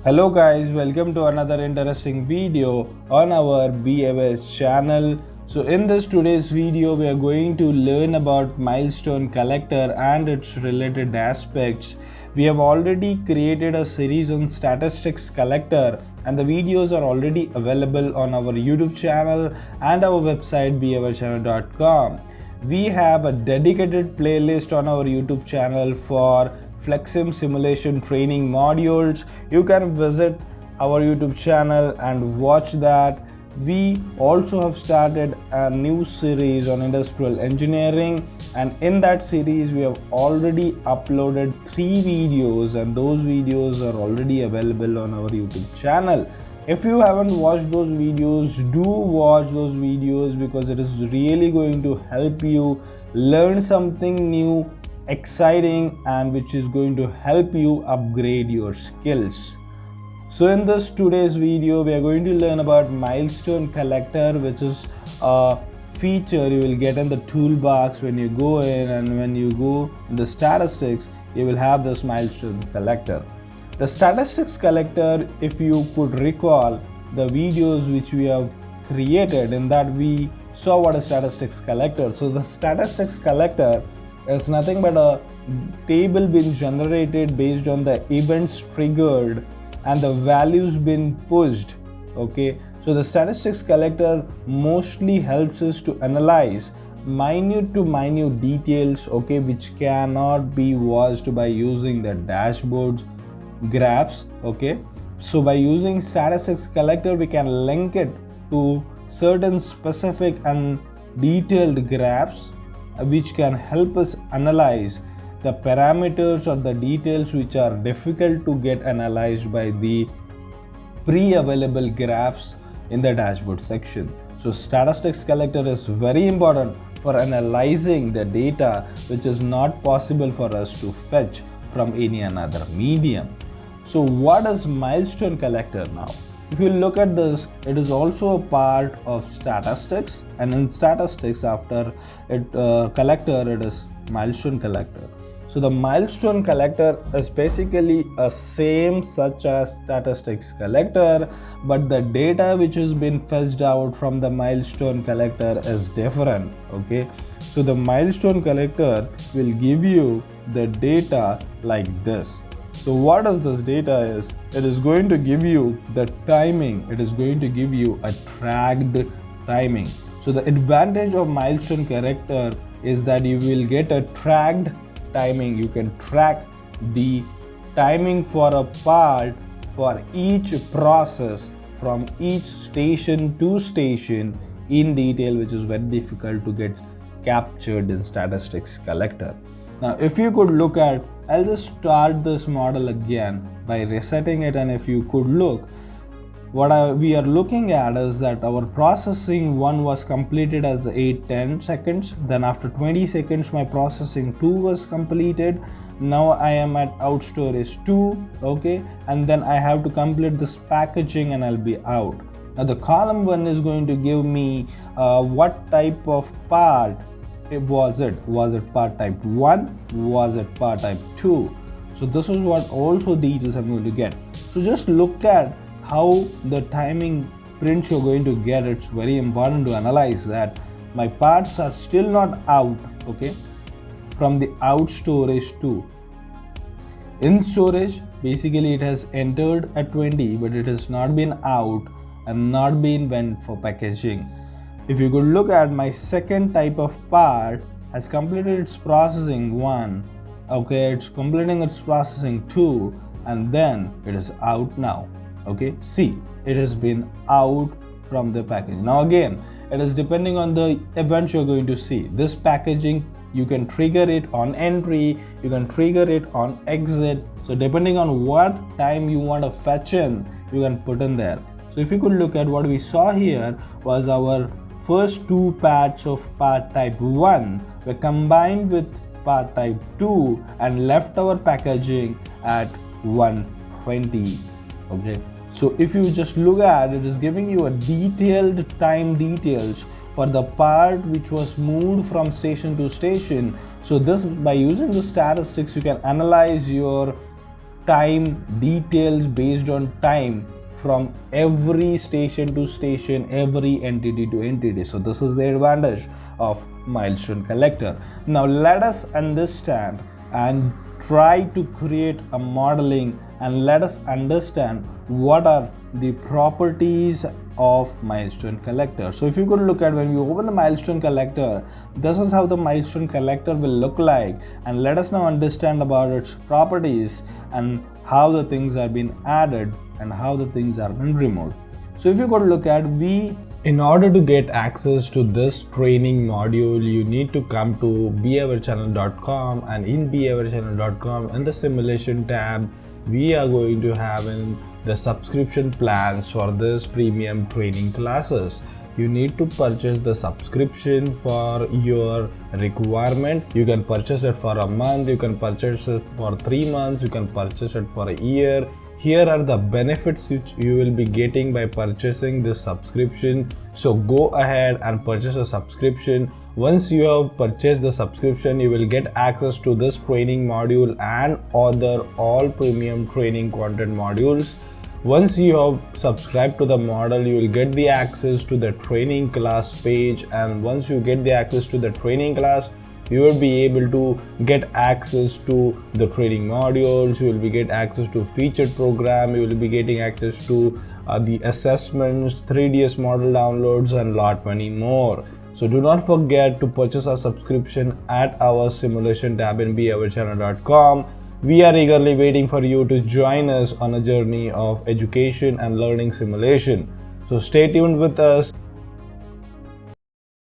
Hello guys, welcome to another interesting video on our BFS channel. So in this today's video we are going to learn about milestone collector and its related aspects. We have already created a series on statistics collector and the videos are already available on our YouTube channel and our website bfschannel.com. We have a dedicated playlist on our YouTube channel for Flexsim Simulation training modules. You can visit our YouTube channel and watch that. We also have started a new series on industrial engineering, and in that series we have already uploaded 3 videos and those videos are already available on our YouTube channel. If you haven't watched those videos, do watch those videos because it is really going to help you learn something new, exciting, and which is going to help you upgrade your skills. So in this today's video we are going to learn about milestone collector, which is a feature you will get in the toolbox when you go in, and when you go in the statistics you will have this milestone collector. The statistics collector, if you could recall the videos which we have created, in that we saw what a statistics collector. So the statistics collector is nothing but a table being generated based on the events triggered and the values being pushed. Okay, so the statistics collector mostly helps us to analyze minute to minute details, okay, which cannot be watched by using the dashboards, graphs. Okay, so by using statistics collector we can link it to certain specific and detailed graphs which can help us analyze the parameters or the details which are difficult to get analyzed by the pre-available graphs in the dashboard section. So statistics collector is very important for analyzing the data which is not possible for us to fetch from any another medium. So what is milestone collector now? If you look at this, it is also a part of statistics, and in statistics after it collector, it is milestone collector. So the milestone collector is basically a same such as statistics collector, but the data which has been fetched out from the milestone collector is different. Okay, so the milestone collector will give you the data like this. So what does this data is? It is going to give you the timing. It is going to give you a tracked timing. So the advantage of milestone collector is that you will get a tracked timing. You can track the timing for a part for each process from each station to station in detail, which is very difficult to get captured in statistics collector. Now if you could look at, I'll just start this model again by resetting it, and if you could look, what we are looking at is that our processing 1 was completed as 8-10 seconds, then after 20 seconds my processing 2 was completed. Now I am at out storage 2, okay, and then I have to complete this packaging and I'll be out. Now the column 1 is going to give me what type of part was it part type 1, was it part type 2. So this is what also details I'm going to get. So just look at how the timing prints you're going to get. It's very important to analyze that my parts are still not out, okay, from the out storage to in storage. Basically it has entered at 20, but it has not been out and not been went for packaging. If you could look at my second type of part has completed its processing 1, okay, it's completing its processing 2, and then it is out now. Okay, see, it has been out from the package. Now again, it is depending on the event you're going to see. This packaging, you can trigger it on entry, you can trigger it on exit. So depending on what time you want to fetch in, you can put in there. So if you could look at what we saw here was our first 2 parts of part type 1 were combined with part type 2 and left our packaging at 120. Okay, so if you just look at it, is giving you a detailed time details for the part which was moved from station to station. So this, by using the statistics, you can analyze your time details based on time from every station to station, every entity to entity. So this is the advantage of milestone collector. Now let us understand and try to create a modeling, and let us understand what are the properties of milestone collector. So if you could look at, when we open the milestone collector, this is how the milestone collector will look like, and let us now understand about its properties and how the things are being added and how the things are being removed. So if you could look at, in order to get access to this training module, you need to come to behaviorchannel.com, and in behaviorchannel.com, in the simulation tab, we are going to have in the subscription plans for this premium training classes. You need to purchase the subscription for your requirement. You can purchase it for a month, you can purchase it for 3 months, you can purchase it for a year. Here are the benefits which you will be getting by purchasing this subscription. So go ahead and purchase a subscription. Once you have purchased the subscription, you will get access to this training module and other all premium training content modules. Once you have subscribed to the model, you will get the access to the training class page, and once you get the access to the training class, you will be able to get access to the training modules, you will be get access to featured program, you will be getting access to the assessments, 3ds model downloads, and lot many more. So do not forget to purchase a subscription at our simulation tab in behaviorchannel.com. We are eagerly waiting for you to join us on a journey of education and learning simulation. So stay tuned with us.